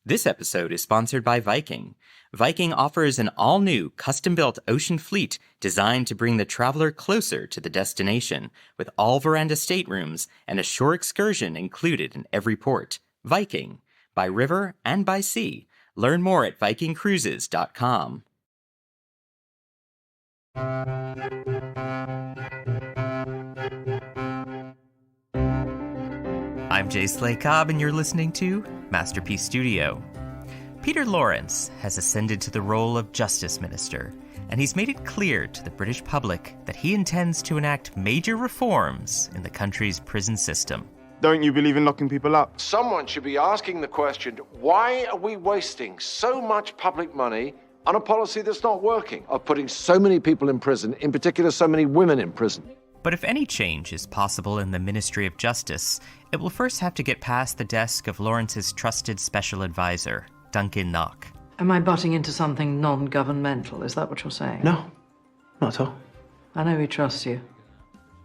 This episode is sponsored by Viking. Viking offers an all-new, custom-built ocean fleet designed to bring the traveler closer to the destination, with all veranda staterooms and a shore excursion included in every port. Viking, by river and by sea. Learn more at vikingcruises.com. I'm Jay Slay Cobb, and you're listening to Masterpiece Studio. Peter Lawrence has ascended to the role of Justice Minister, and he's made it clear to the British public that he intends to enact major reforms in the country's prison system. Don't you believe in locking people up? Someone should be asking the question, why are we wasting so much public money on a policy that's not working, of putting so many people in prison, in particular so many women in prison? But if any change is possible in the Ministry of Justice, it will first have to get past the desk of Lawrence's trusted special advisor, Duncan Knock. Am I butting into something non-governmental? Is that what you're saying? No, not at all. I know he trusts you.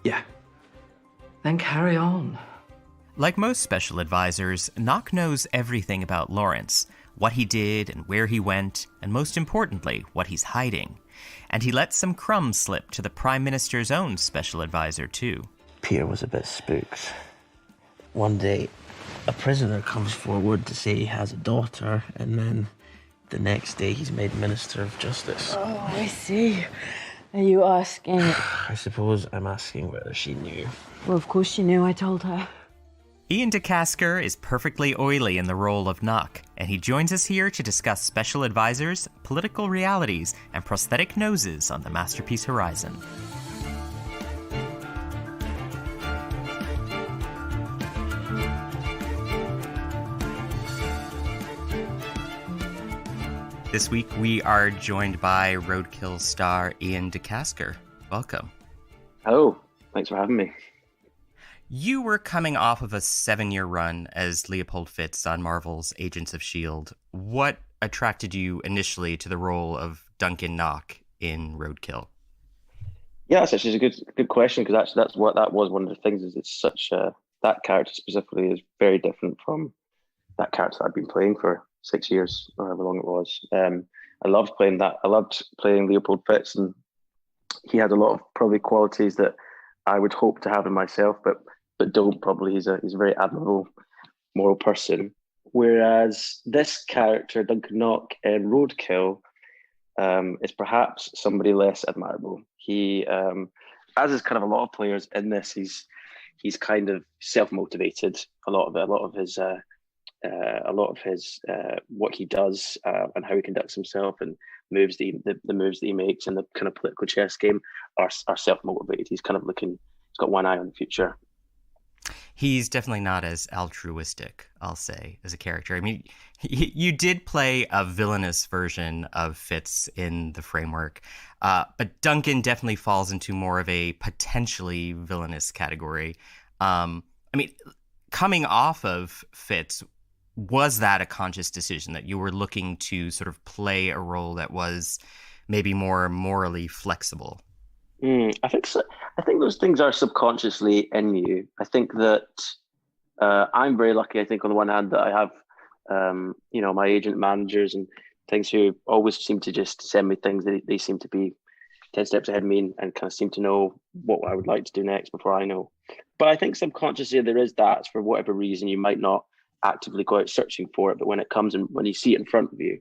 Yeah. Then carry on. Like most special advisors, Knock knows everything about Lawrence, what he did and where he went, and most importantly, what he's hiding. And he lets some crumbs slip to the Prime Minister's own special advisor, too. Peter was a bit spooked. One day, a prisoner comes forward to say he has a daughter, and then the next day he's made Minister of Justice. Oh, I see. Are you asking? I suppose I'm asking whether she knew. Well, of course she knew. I told her. Iain De Caestecker is perfectly oily in the role of Knock, and he joins us here to discuss special advisors, political realities, and prosthetic noses on the Masterpiece horizon. This week we are joined by Roadkill star Iain De Caestecker. Welcome. Oh, thanks for having me. You were coming off of a 7-year run as Leopold Fitz on Marvel's Agents of S.H.I.E.L.D. What attracted you initially to the role of Duncan Knock in Roadkill? Yeah, that's actually a good question, because actually that was one of the things, is it's such that character specifically is very different from that character that I've been playing for 6 years, or however long it was. I loved playing that. I loved playing Leopold Fitz, and he had a lot of probably qualities that I would hope to have in myself, but don't probably. He's a very admirable, moral person. Whereas this character, Duncan Knock in Roadkill, is perhaps somebody less admirable. He, as is kind of a lot of players in this, he's kind of self-motivated. A lot of his what he does and how he conducts himself and moves the moves that he makes in the kind of political chess game are self-motivated. He's kind of he's got one eye on the future. He's definitely not as altruistic, I'll say, as a character. I mean, you did play a villainous version of Fitz in the framework, but Duncan definitely falls into more of a potentially villainous category. I mean, coming off of Fitz, was that a conscious decision that you were looking to sort of play a role that was maybe more morally flexible? I think so. I think those things are subconsciously in you. I think that I'm very lucky. I think on the one hand that I have, my agent managers and things who always seem to just send me things. They seem to be 10 steps ahead of me and kind of seem to know what I would like to do next before I know. But I think subconsciously there is that. For whatever reason, you might not actively go out searching for it, but when it comes and when you see it in front of you,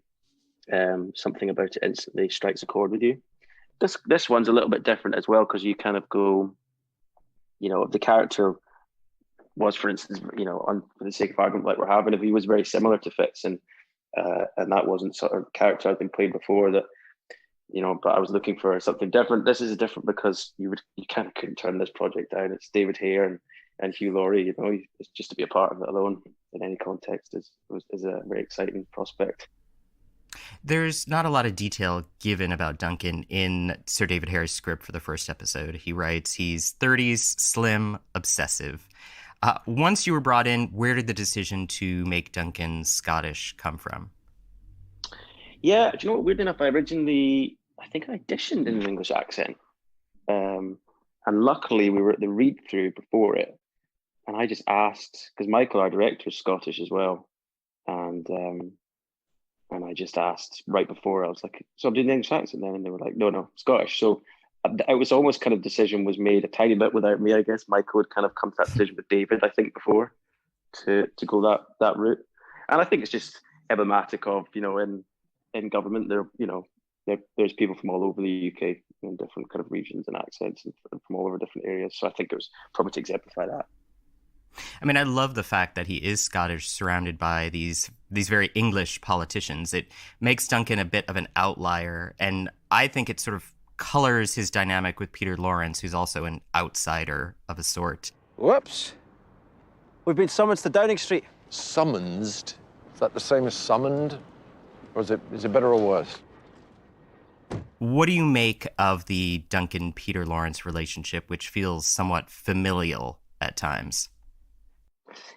something about it instantly strikes a chord with you. This one's a little bit different as well, because you kind of go, if the character was, for instance, for the sake of argument like we're having, if he was very similar to Fitz and that wasn't sort of character I've been playing before, that but I was looking for something different. This is different because you kind of couldn't turn this project down. It's David Hare and Hugh Laurie. It's just to be a part of it alone in any context is a very exciting prospect. There's not a lot of detail given about Duncan in Sir David Hare's script for the first episode. He writes he's 30s, slim, obsessive. Once you were brought in, where did the decision to make Duncan Scottish come from? Yeah, do you know what? Weird enough, I think I auditioned in an English accent. And luckily we were at the read-through before it. And I just asked, because Michael, our director, is Scottish as well. And And I just asked right before, I was like, so I'm doing the English accent then? And they were like, no, Scottish. So it was almost kind of decision was made a tiny bit without me, I guess. Michael had kind of come to that decision with David, I think, before to go that route. And I think it's just emblematic of, in government, there's people from all over the UK in different kind of regions and accents and from all over different areas. So I think it was probably to exemplify that. I mean, I love the fact that he is Scottish, surrounded by these very English politicians. It makes Duncan a bit of an outlier, and I think it sort of colors his dynamic with Peter Lawrence, who's also an outsider of a sort. Whoops. We've been summoned to Downing Street. Summonsed? Is that the same as summoned? Or is it better or worse? What do you make of the Duncan-Peter Lawrence relationship, which feels somewhat familial at times?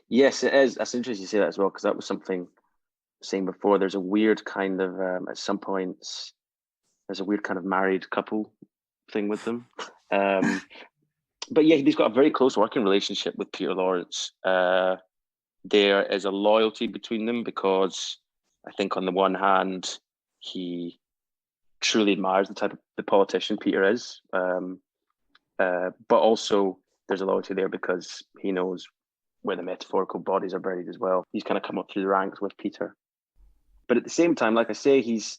Yes, it is. That's interesting you say that as well, because that was something saying before. There's a weird kind of, at some points, there's a weird kind of married couple thing with them. But yeah, he's got a very close working relationship with Peter Lawrence. There is a loyalty between them because I think on the one hand, he truly admires the type of the politician Peter is. But also there's a loyalty there because he knows where the metaphorical bodies are buried as well. He's kind of come up through the ranks with Peter. But at the same time, like I say, he's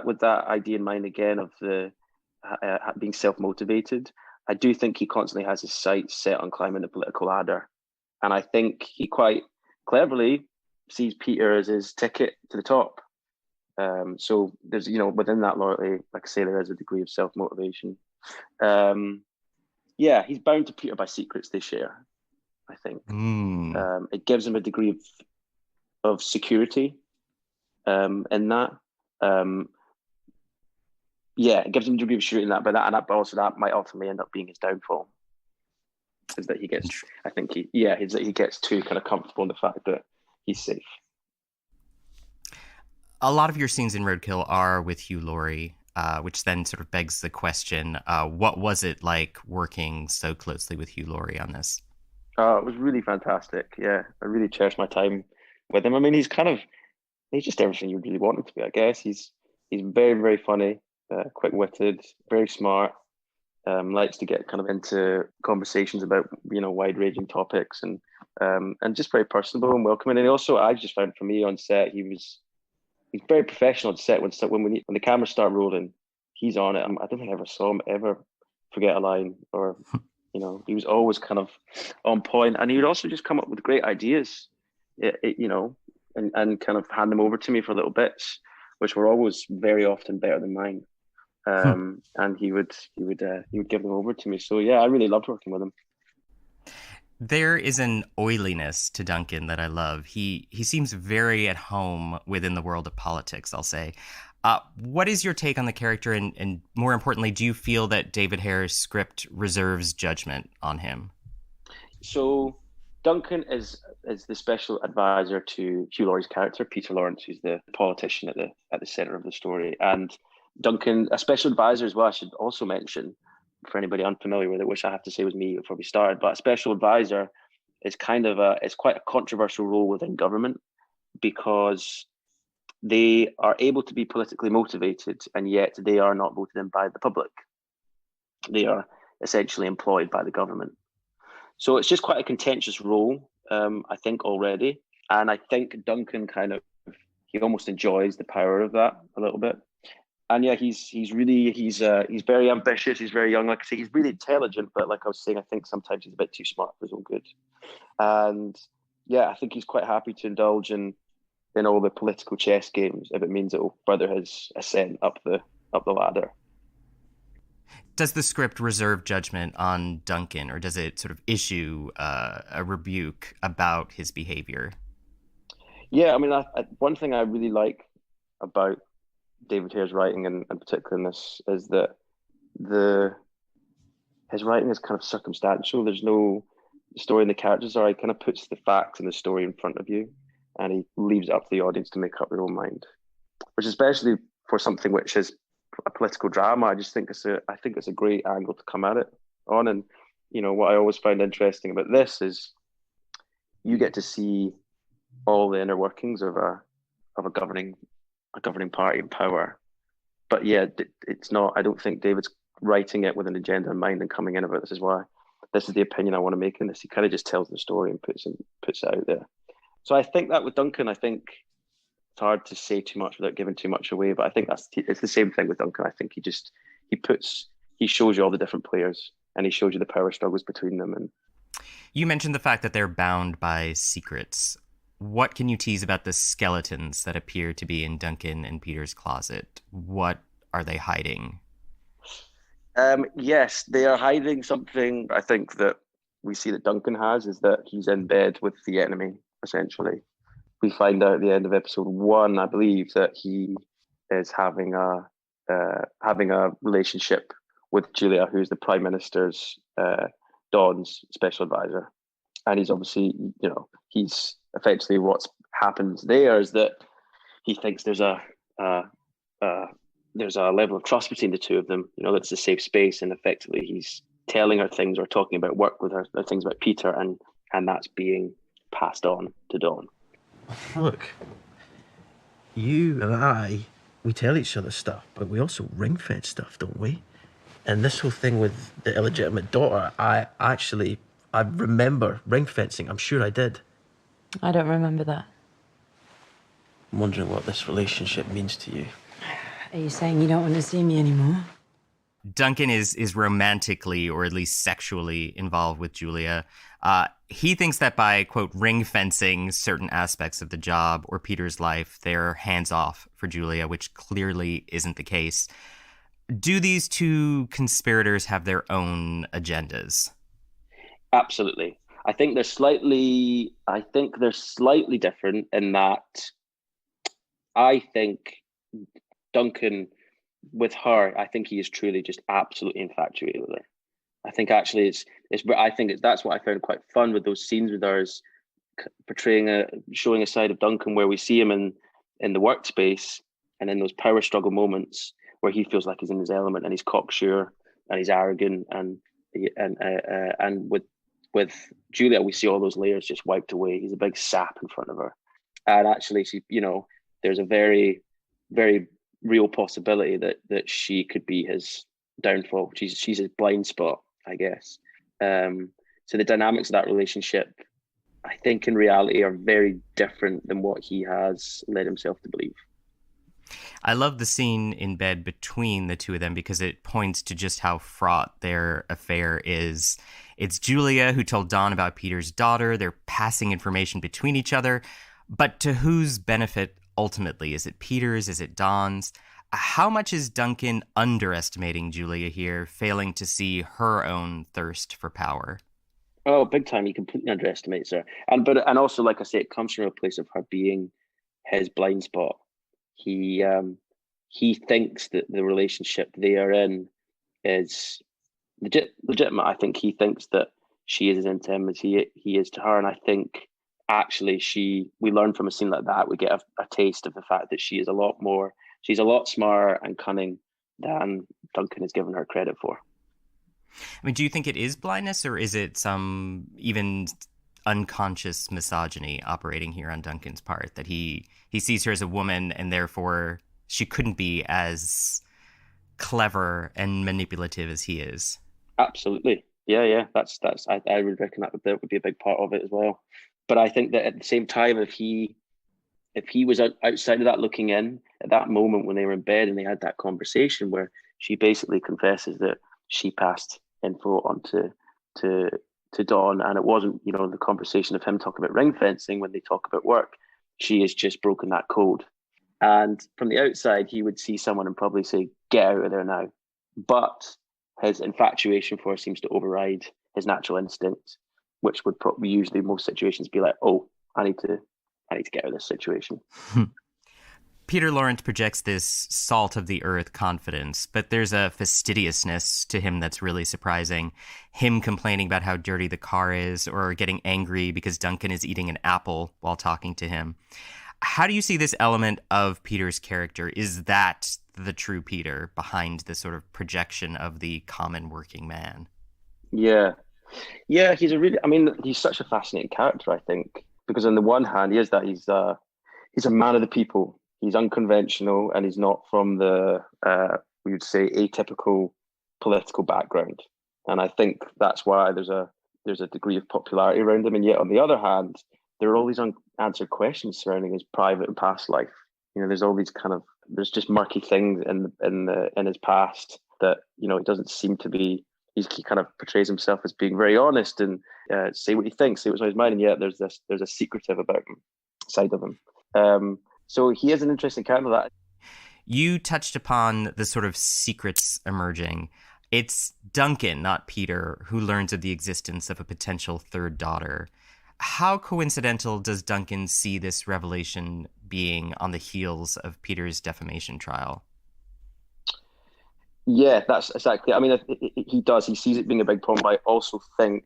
with that idea in mind again of the being self-motivated. I do think he constantly has his sights set on climbing the political ladder. And I think he quite cleverly sees Peter as his ticket to the top. So there's, within that loyalty, like I say, there is a degree of self-motivation. Yeah, he's bound to Peter by secrets they share, I think. It gives him a degree of security in that. Yeah, it gives him a degree of security in that, but also that might ultimately end up being his downfall. Is that he gets, I think he gets too kind of comfortable in the fact that he's safe. A lot of your scenes in Roadkill are with Hugh Laurie, which then sort of begs the question, what was it like working so closely with Hugh Laurie on this? It was really fantastic. Yeah, I really cherished my time with him. I mean, he's just everything you really want him to be, I guess. He's very, very funny, quick-witted, very smart, likes to get kind of into conversations about, wide-ranging topics and just very personable and welcoming. And also, I just found for me on set, he's very professional on set. When the cameras start rolling, he's on it. I don't think I ever saw him ever forget a line or, he was always kind of on point. And he would also just come up with great ideas, and kind of hand them over to me for little bits, which were always very often better than mine. And he would give them over to me. So yeah, I really loved working with him. There is an oiliness to Duncan that I love. He seems very at home within the world of politics, I'll say. What is your take on the character? And more importantly, do you feel that David Hare's script reserves judgment on him? So Duncan is the special advisor to Hugh Laurie's character, Peter Lawrence, who's the politician at the center of the story. And Duncan, a special advisor as well, I should also mention, for anybody unfamiliar with it, which I have to say was me before we started, but a special advisor is it's quite a controversial role within government because they are able to be politically motivated and yet they are not voted in by the public. They are essentially employed by the government. So it's just quite a contentious role, I think, already. And I think Duncan he almost enjoys the power of that a little bit. And yeah, he's very ambitious. He's very young. Like I say, he's really intelligent. But like I was saying, I think sometimes he's a bit too smart for his own good. And yeah, I think he's quite happy to indulge in all the political chess games if it means it will further his ascent up the ladder. Does the script reserve judgment on Duncan, or does it sort of issue a rebuke about his behavior? Yeah, I mean, one thing I really like about David Hare's writing, and particularly in this, is that his writing is kind of circumstantial. There's no story, and the characters he kind of puts the facts and the story in front of you, and he leaves it up to the audience to make up their own mind. Which, especially for something which is a political drama, I think it's a great angle to come at it on. And what I always find interesting about this is you get to see all the inner workings of a governing a governing party in power. But yeah, it's not. I don't think David's writing it with an agenda in mind and coming in about this is why. This is the opinion I want to make in this. He kind of just tells the story and puts it out there. So I think that with Duncan, I think it's hard to say too much without giving too much away. But I think it's the same thing with Duncan. I think he shows you all the different players and he shows you the power struggles between them. And you mentioned the fact that they're bound by secrets. What can you tease about the skeletons that appear to be in Duncan and Peter's closet? What are they hiding? Yes, they are hiding something. I think that we see that Duncan has is that he's in bed with the enemy, essentially. We find out at the end of episode 1, I believe, that he is having a relationship with Julia, who's the Prime Minister's Dawn's special advisor. And he's obviously, he's effectively what's happened there is that he thinks there's a level of trust between the two of them, that's a safe space, and effectively he's telling her things or talking about work with her, things about Peter, and that's being passed on to Dawn. Look, you and I, we tell each other stuff, but we also ring-fence stuff, don't we? And this whole thing with the illegitimate daughter, I remember ring-fencing. I'm sure I did. I don't remember that. I'm wondering what this relationship means to you. Are you saying you don't want to see me anymore? Duncan is romantically, or at least sexually, involved with Julia. He thinks that by, quote, ring fencing certain aspects of the job or Peter's life, they're hands off for Julia, which clearly isn't the case. Do these two conspirators have their own agendas? Absolutely. I think they're slightly different in that I think Duncan, with her, I think he is truly just absolutely infatuated with her. I think actually that's what I found quite fun with those scenes with her, is showing a side of Duncan where we see him in the workspace and in those power struggle moments where he feels like he's in his element and he's cocksure and he's arrogant and with Julia we see all those layers just wiped away. He's a big sap in front of her, and actually she, there's a very, very real possibility that she could be his downfall. She's his blind spot, I guess. So the dynamics of that relationship, I think in reality, are very different than what he has led himself to believe. I love the scene in bed between the two of them because it points to just how fraught their affair is. It's Julia who told Dawn about Peter's daughter. They're passing information between each other. But to whose benefit ultimately? Is it Peter's? Is it Dawn's? How much is Duncan underestimating Julia here, failing to see her own thirst for power? Oh, big time. He completely underestimates her. And also, like I say, it comes from a place of her being his blind spot. He thinks that the relationship they are in is legitimate. I think he thinks that she is as into him as he is to her. And I think actually we learn from a scene like that, we get a taste of the fact that she's a lot smarter and cunning than Duncan has given her credit for. I mean, do you think it is blindness, or is it some even unconscious misogyny operating here on Duncan's part, that he sees her as a woman and therefore she couldn't be as clever and manipulative as he is? Absolutely. Yeah. That's I would reckon that would be a big part of it as well. But I think that at the same time, if he was outside of that looking in at that moment when they were in bed and they had that conversation where she basically confesses that she passed info on to Dawn, and it wasn't, the conversation of him talking about ring fencing when they talk about work. She has just broken that code. And from the outside, he would see someone and probably say, get out of there now. But his infatuation for her seems to override his natural instinct, which would probably usually most situations be like, oh, I need to get out of this situation. Peter Lorre projects this salt of the earth confidence, but there's a fastidiousness to him that's really surprising. Him complaining about how dirty the car is, or getting angry because Duncan is eating an apple while talking to him. How do you see this element of Peter's character? Is that the true Peter behind this sort of projection of the common working man? Yeah, he's such a fascinating character, I think, because on the one hand, he's a man of the people. He's unconventional, and he's not from the we would say atypical political background. And I think that's why there's a degree of popularity around him. And yet, on the other hand, there are all these unanswered questions surrounding his private and past life. There's all these there's just murky things in his past that it doesn't seem to be. He kind of portrays himself as being very honest and say what he thinks, say what's on his mind, and yet there's a secretive about him, side of him. So he is an interesting character. That you touched upon the sort of secrets emerging. It's Duncan, not Peter, who learns of the existence of a potential third daughter. How coincidental does Duncan see this revelation being on the heels of Peter's defamation trial? Yeah, that's exactly. I mean, he does. He sees it being a big problem, but I also think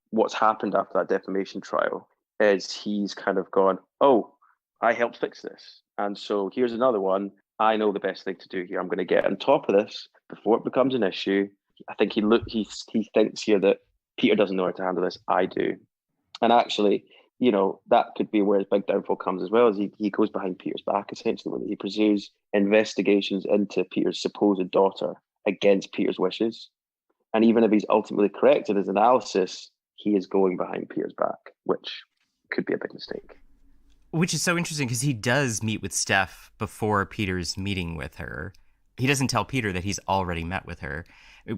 what's happened after that defamation trial is he's kind of gone, oh, I helped fix this. And so here's another one. I know the best thing to do here. I'm going to get on top of this before it becomes an issue. I think he thinks here that Peter doesn't know how to handle this. I do. And actually, that could be where his big downfall comes as well, as he goes behind Peter's back, essentially, when he pursues investigations into Peter's supposed daughter against Peter's wishes. And even if he's ultimately correct in his analysis, he is going behind Peter's back, which could be a big mistake. Which is so interesting because he does meet with Steph before Peter's meeting with her. He doesn't tell Peter that he's already met with her.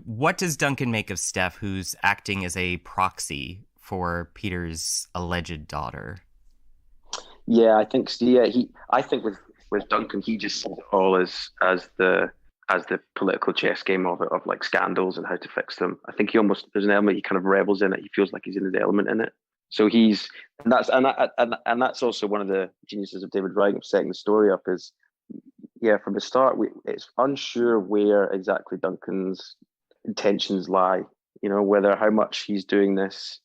What does Duncan make of Steph, who's acting as a proxy for Peter's alleged daughter? Yeah, I think with Duncan, he just sees it all as the political chess game of like scandals and how to fix them. I think there's an element he kind of revels in it. He feels like he's in his element in it. So that's also one of the geniuses of David Wright of setting the story up is, from the start, it's unsure where exactly Duncan's intentions lie. Whether how much he's doing this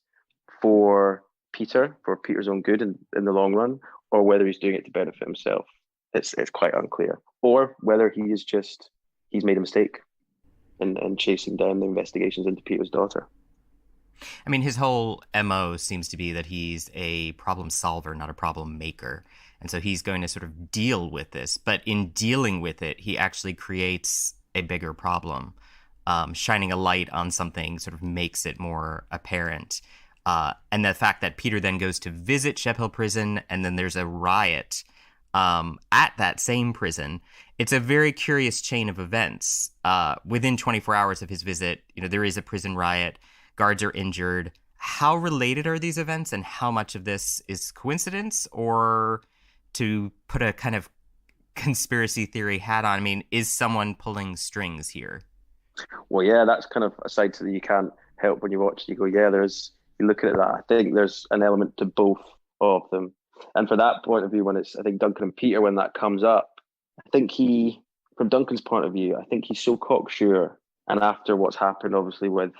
for Peter's own good in the long run, or whether he's doing it to benefit himself. It's quite unclear. Or whether he's made a mistake in chasing down the investigations into Peter's daughter. I mean, his whole MO seems to be that he's a problem solver, not a problem maker. And so he's going to sort of deal with this. But in dealing with it, he actually creates a bigger problem. Shining a light on something sort of makes it more apparent. And the fact that Peter then goes to visit Shep Hill Prison, and then there's a riot at that same prison. It's a very curious chain of events. Within 24 hours of his visit, there is a prison riot. Guards are injured. How related are these events, and how much of this is coincidence, or, to put a kind of conspiracy theory hat on, I mean, is someone pulling strings here? Well, yeah, that's kind of a side to that you can't help when you watch. You go, yeah, you look at that. I think there's an element to both of them. And for that point of view, I think Duncan and Peter, when that comes up, I think from Duncan's point of view, I think he's so cocksure. And after what's happened, obviously, with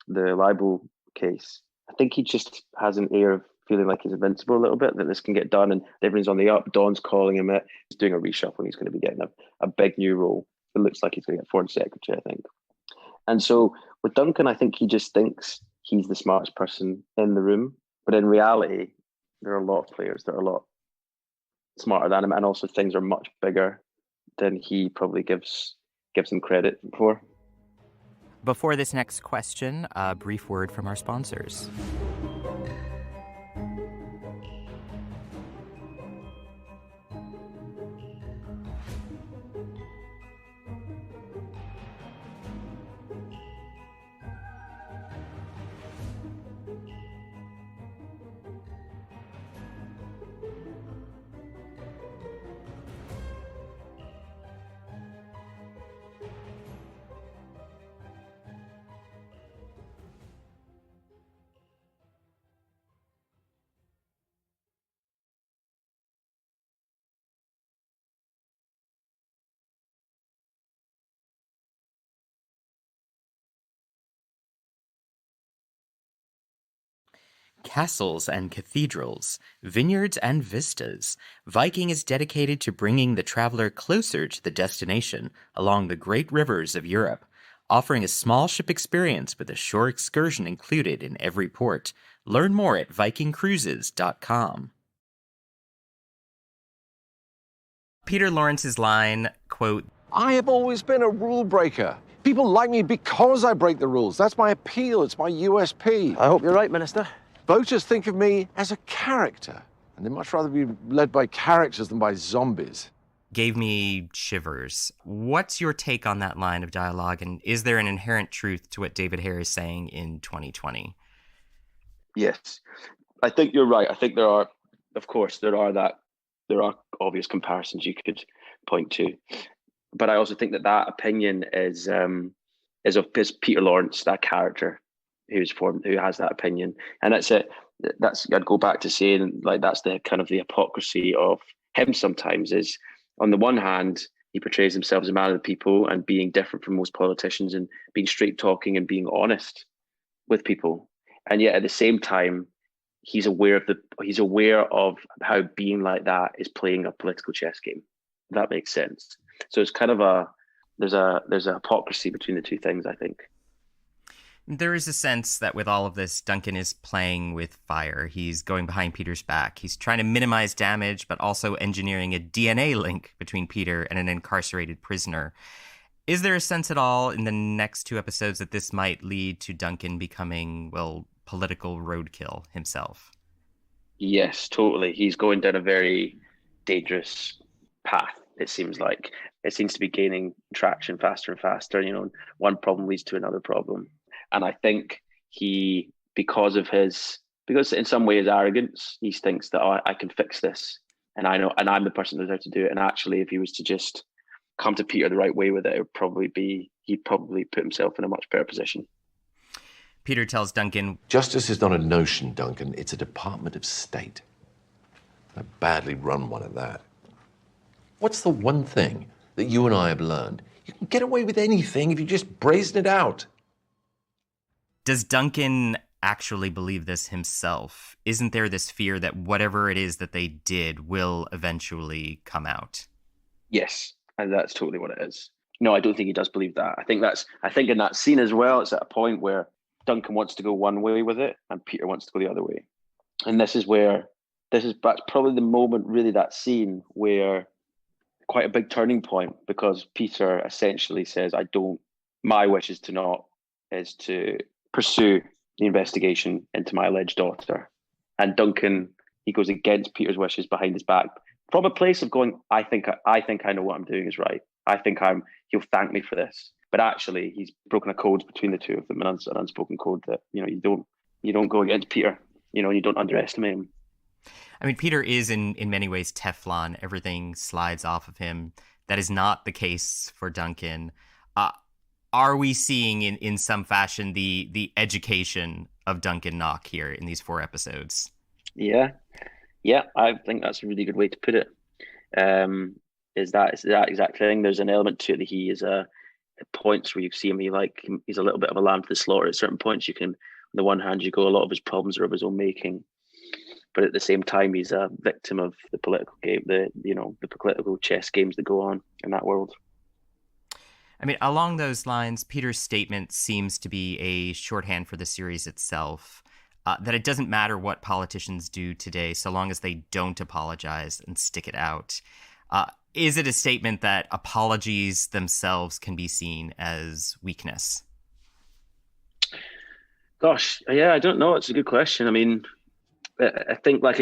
the libel case, I think he just has an air of feeling like he's invincible a little bit, that this can get done and everything's on the up. Dawn's calling him it. He's doing a reshuffle and he's going to be getting a big new role. It looks like he's going to get foreign secretary, I think. And so with Duncan, I think he just thinks he's the smartest person in the room. But in reality, there are a lot of players that are a lot smarter than him, and also things are much bigger than he probably gives them credit for. Before this next question, a brief word from our sponsors. Castles and cathedrals, vineyards and vistas, Viking is dedicated to bringing the traveler closer to the destination along the great rivers of Europe, offering a small ship experience with a shore excursion included in every port. Learn more at vikingcruises.com. Peter Lawrence's line, quote, I have always been a rule breaker. People like me because I break the rules. That's my appeal. It's my USP. I hope you're right, Minister. Voters think of me as a character, and they'd much rather be led by characters than by zombies. gave me shivers. What's your take on that line of dialogue, and is there an inherent truth to what David Hare is saying in 2020? Yes, I think you're right. I think there are, of course, there are obvious comparisons you could point to, but I also think that opinion is of Peter Lawrence, that character who has that opinion, and that's it. I'd go back to saying, like, that's the kind of the hypocrisy of him sometimes. Is on the one hand, he portrays himself as a man of the people and being different from most politicians and being straight talking and being honest with people, and yet at the same time, he's aware of how being like that is playing a political chess game. If that makes sense. So it's kind of there's a hypocrisy between the two things, I think. There is a sense that with all of this, Duncan is playing with fire. He's going behind Peter's back. He's trying to minimize damage, but also engineering a DNA link between Peter and an incarcerated prisoner. Is there a sense at all in the next two episodes that this might lead to Duncan becoming, well, political roadkill himself? Yes, totally. He's going down a very dangerous path, it seems like. It seems to be gaining traction faster and faster. You know, one problem leads to another problem. And I think because in some way his arrogance, he thinks that, oh, I can fix this, and I know, and I'm the person who's out to do it. And actually, if he was to just come to Peter the right way with it, he'd probably put himself in a much better position. Peter tells Duncan, Justice is not a notion, Duncan. It's a Department of State. A badly run one at that. What's the one thing that you and I have learned? You can get away with anything if you just brazen it out. does Duncan actually believe this himself? Isn't there this fear that whatever it is that they did will eventually come out? Yes, and that's totally what it is. No, I don't think he does believe that. I think in that scene as well, it's at a point where Duncan wants to go one way with it and Peter wants to go the other way. And that's probably the moment, really, that scene where quite a big turning point, because Peter essentially says, my wish is to pursue the investigation into my alleged daughter. And Duncan, he goes against Peter's wishes behind his back from a place of going, I think I know what I'm doing is right. I think he'll thank me for this. But actually, he's broken a code between the two of them, an unspoken code that, you don't go against Peter, and you don't underestimate him. I mean, Peter is in many ways Teflon. Everything slides off of him. That is not the case for Duncan. Are we seeing in some fashion the education of Duncan Knock here in these 4 episodes? Yeah, I think that's a really good way to put it. Is that exact thing? There's an element to it that he is at points where you see him, he's a little bit of a lamb to the slaughter. At certain points, you can, on the one hand, a lot of his problems are of his own making, but at the same time, he's a victim of the political game, the political chess games that go on in that world. I mean, along those lines, Peter's statement seems to be a shorthand for the series itself, that it doesn't matter what politicians do today so long as they don't apologize and stick it out. Is it a statement that apologies themselves can be seen as weakness? Gosh, yeah, I don't know. It's a good question. I mean, I think, like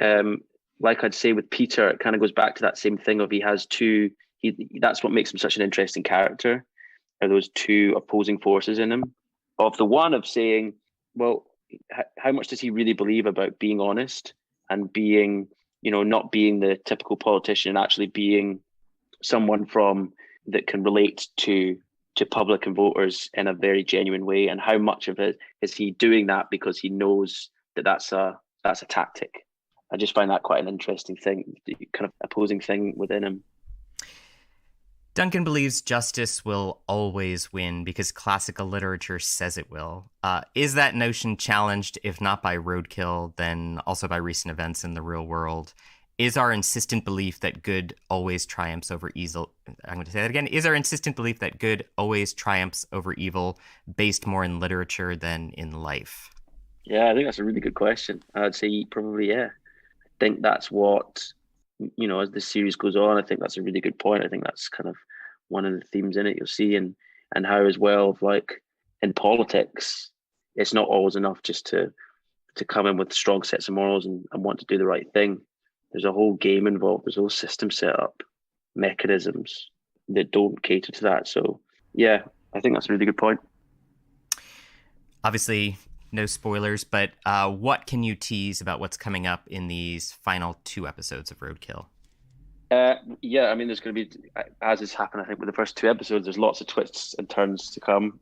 I'd say with Peter, it kind of goes back to that same thing of he has two. That's what makes him such an interesting character, are those two opposing forces in him. Of the one of saying, well, how much does he really believe about being honest and being, not being the typical politician and actually being someone that can relate to public and voters in a very genuine way, and how much of it is he doing that because he knows that that's a tactic. I just find that quite an interesting thing, kind of opposing thing within him. Duncan believes justice will always win because classical literature says it will. Is that notion challenged, if not by Roadkill, then also by recent events in the real world? Is our insistent belief that good always triumphs over evil? I'm going to say that again. Is our insistent belief that good always triumphs over evil based more in literature than in life? Yeah, I think that's a really good question. I'd say probably, yeah. I think that's what as the series goes on, I think that's a really good point. I think that's kind of one of the themes in it you'll see, and how as well, like in politics, it's not always enough just to come in with strong sets of morals and want to do the right thing. There's a whole game involved. There's a whole system set up, mechanisms that don't cater to that. So yeah, I think that's a really good point. Obviously, no spoilers, but what can you tease about what's coming up in these final 2 episodes of Roadkill? Yeah, I mean, there's going to be, as has happened, I think, with the first 2 episodes, there's lots of twists and turns to come.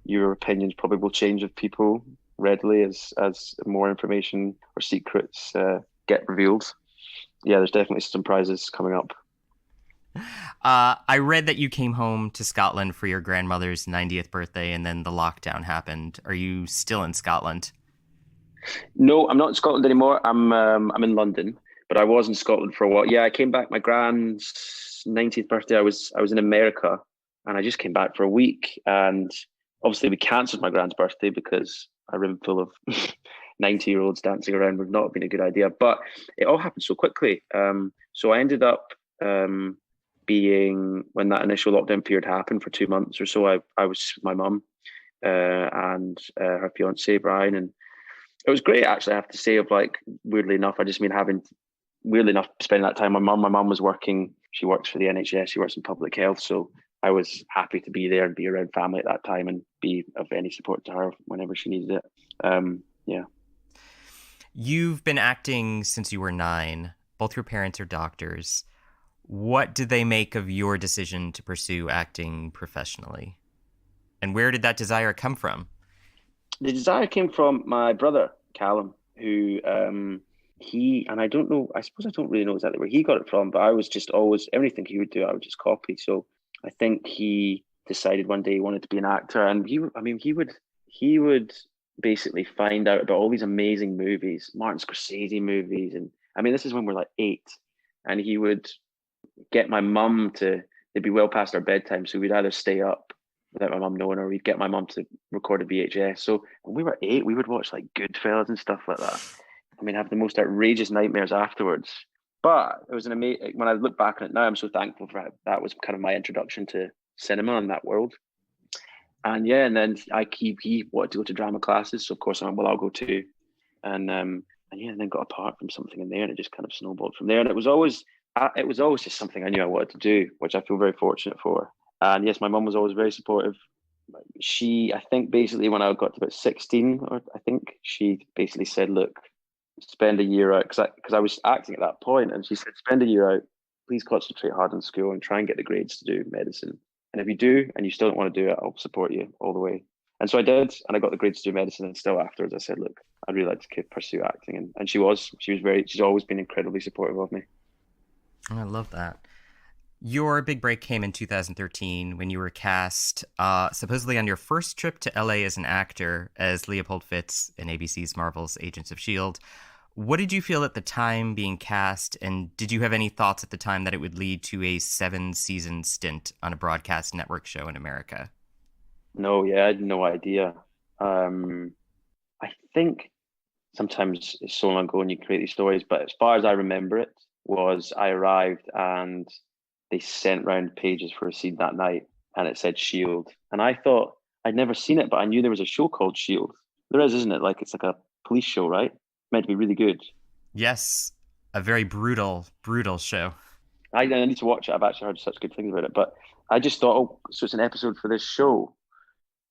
Your opinions probably will change of people readily as more information or secrets get revealed. Yeah, there's definitely some surprises coming up. I read that you came home to Scotland for your grandmother's 90th birthday, and then the lockdown happened. Are you still in Scotland? No, I'm not in Scotland anymore. I'm in London, but I was in Scotland for a while. Yeah, I came back. My grand's 90th birthday, I was in America, and I just came back for a week. And obviously, we cancelled my grand's birthday because a room full of 90-year-olds dancing around would not have been a good idea. But it all happened so quickly. So I ended up being, when that initial lockdown period happened for 2 months or so, I was just with my mum and her fiance Brian, and it was great, actually. I have to say, weirdly enough, spending that time with my mum. My mum was working; she works for the NHS. She works in public health, so I was happy to be there and be around family at that time and be of any support to her whenever she needed it. Yeah. You've been acting since you were 9. Both your parents are doctors. What did they make of your decision to pursue acting professionally? And where did that desire come from? The desire came from my brother, Callum, who and I don't know, I suppose I don't really know exactly where he got it from, but I was just always, everything he would do, I would just copy. So I think he decided one day he wanted to be an actor, and he would basically find out about all these amazing movies, Martin Scorsese movies. And I mean, this is when we're like 8, and he would get my mum it'd be well past our bedtime, so we'd either stay up without my mum knowing, or we'd get my mum to record a VHS. So when we were 8, we would watch like Goodfellas and stuff like that. I mean, have the most outrageous nightmares afterwards. But it was an amazing, when I look back on it now, I'm so thankful for that. Was kind of my introduction to cinema and that world. And yeah, and then he wanted to go to drama classes, so of course I went, well, I'll go too. And yeah, and then got a part from something in there, and it just kind of snowballed from there. And it was always just something I knew I wanted to do, which I feel very fortunate for. And yes, my mum was always very supportive. I think basically when I got to about 16, or I think she basically said, look, spend a year out, because I was acting at that point, and she said, spend a year out, please concentrate hard in school and try and get the grades to do medicine. And if you do, and you still don't want to do it, I'll support you all the way. And so I did, and I got the grades to do medicine. And still afterwards, I said, look, I'd really like to pursue acting. And she's always been incredibly supportive of me. I love that. Your big break came in 2013 when you were cast supposedly on your first trip to LA as an actor as Leopold Fitz in ABC's Marvel's Agents of S.H.I.E.L.D. What did you feel at the time being cast, and did you have any thoughts at the time that it would lead to a 7-season stint on a broadcast network show in America? No, yeah, I had no idea. I think sometimes it's so long ago and you create these stories, but as far as I remember it, was I arrived and they sent round pages for a scene that night, and it said S.H.I.E.L.D. And I thought, I'd never seen it, but I knew there was a show called S.H.I.E.L.D. There is, isn't it? Like, it's like a police show, right? Meant to be really good. Yes, a very brutal show. I need to watch it. I've actually heard such good things about it, but I just thought, oh, so it's an episode for this show.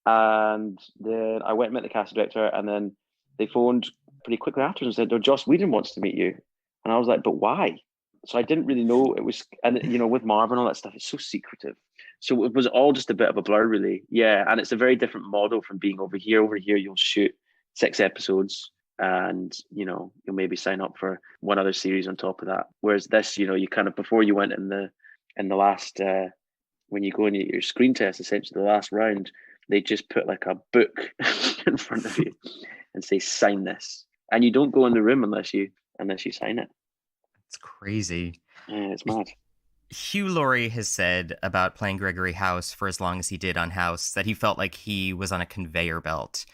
And then I went and met the casting director, and then they phoned pretty quickly afterwards and said, oh, Joss Whedon wants to meet you. And I was like, but why? So I didn't really know it was, and with Marvel and all that stuff, it's so secretive. So it was all just a bit of a blur, really. Yeah, and it's a very different model from being over here. Over here, you'll shoot 6 episodes, and you'll maybe sign up for one other series on top of that. Whereas this, you kind of, before you went in the last when you go in your screen test, essentially the last round, they just put like a book in front of you and say, sign this, and you don't go in the room unless you sign it. It's crazy. Yeah, it's mad. Hugh Laurie has said about playing Gregory House for as long as he did on House that he felt like he was on a conveyor belt.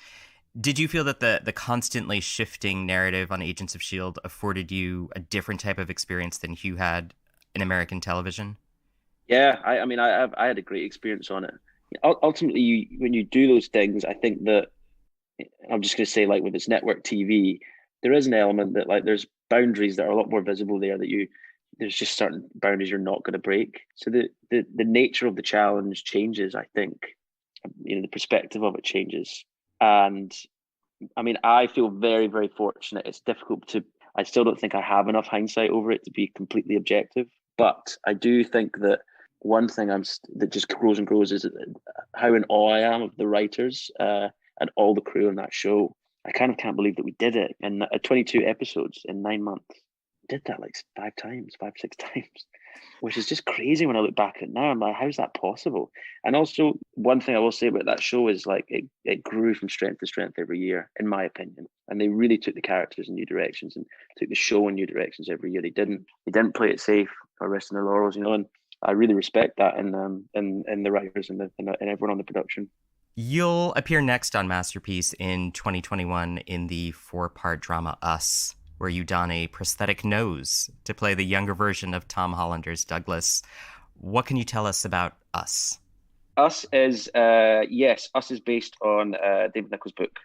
Did you feel that the constantly shifting narrative on Agents of S.H.I.E.L.D. afforded you a different type of experience than Hugh had in American television? Yeah, I mean, I had a great experience on it. Ultimately, when you do those things, I think that I'm just going to say, like with this network TV, there is an element that like there's boundaries that are a lot more visible there that there's just certain boundaries you're not going to break. So the nature of the challenge changes. I think, the perspective of it changes, and I mean, I feel very, very fortunate. It's difficult to. I still don't think I have enough hindsight over it to be completely objective, but I do think that one thing that just grows and grows is how in awe I am of the writers and all the crew on that show. I kind of can't believe that we did it in 22 episodes in 9 months. We did that like 5 times, 6 times, which is just crazy when I look back at it now. I'm like, how's that possible? And also, one thing I will say about that show is like it grew from strength to strength every year, in my opinion. And they really took the characters in new directions and took the show in new directions every year. They didn't play it safe or rest on their laurels, and I really respect that in the writers and everyone on the production. You'll appear next on Masterpiece in 2021 in the 4-part drama Us, where you don a prosthetic nose to play the younger version of Tom Hollander's Douglas. What can you tell us about Us? Us is Us is based on David Nicholls' book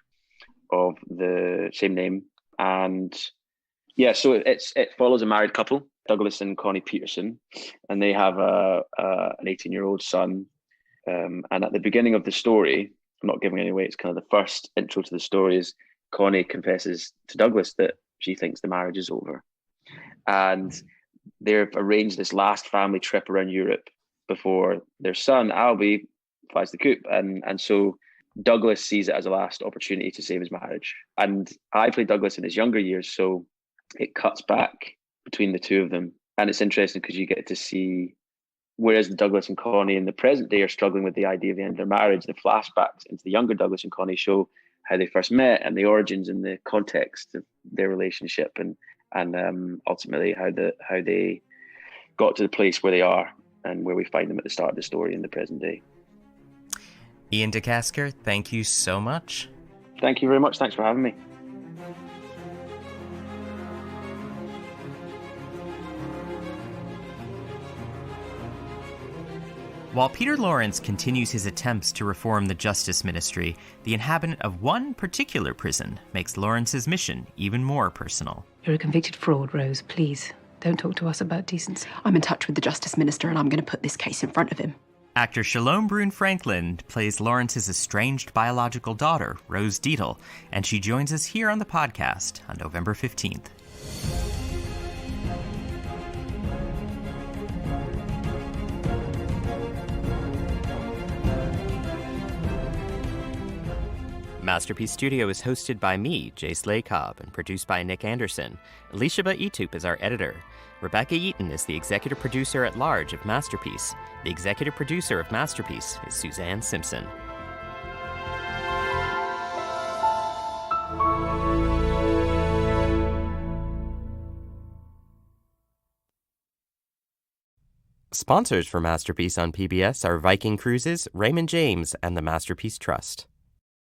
of the same name, and so it follows a married couple, Douglas and Connie Peterson, and they have an 18-year-old son. And at the beginning of the story, I'm not giving it away, it's kind of the first intro to the story is Connie confesses to Douglas that she thinks the marriage is over. And they've arranged this last family trip around Europe before their son, Albie, flies the coop. And so Douglas sees it as a last opportunity to save his marriage. And I played Douglas in his younger years, so it cuts back between the two of them. And it's interesting because you get to see, whereas Douglas and Connie in the present day are struggling with the idea of the end of their marriage, the flashbacks into the younger Douglas and Connie show how they first met and the origins and the context of their relationship and ultimately how they got to the place where they are and where we find them at the start of the story in the present day. Iain De Caestecker, thank you so much. Thank you very much. Thanks for having me. While Peter Lawrence continues his attempts to reform the Justice Ministry, the inhabitant of one particular prison makes Lawrence's mission even more personal. You're a convicted fraud, Rose. Please, don't talk to us about decency. I'm in touch with the Justice Minister and I'm going to put this case in front of him. Actor Shalom Brune Franklin plays Lawrence's estranged biological daughter, Rose Deedle, and she joins us here on the podcast on November 15th. Masterpiece Studio is hosted by me, Jace Lacob, and produced by Nick Anderson. Elishaba Etup is our editor. Rebecca Eaton is the executive producer at large of Masterpiece. The executive producer of Masterpiece is Suzanne Simpson. Sponsors for Masterpiece on PBS are Viking Cruises, Raymond James, and the Masterpiece Trust.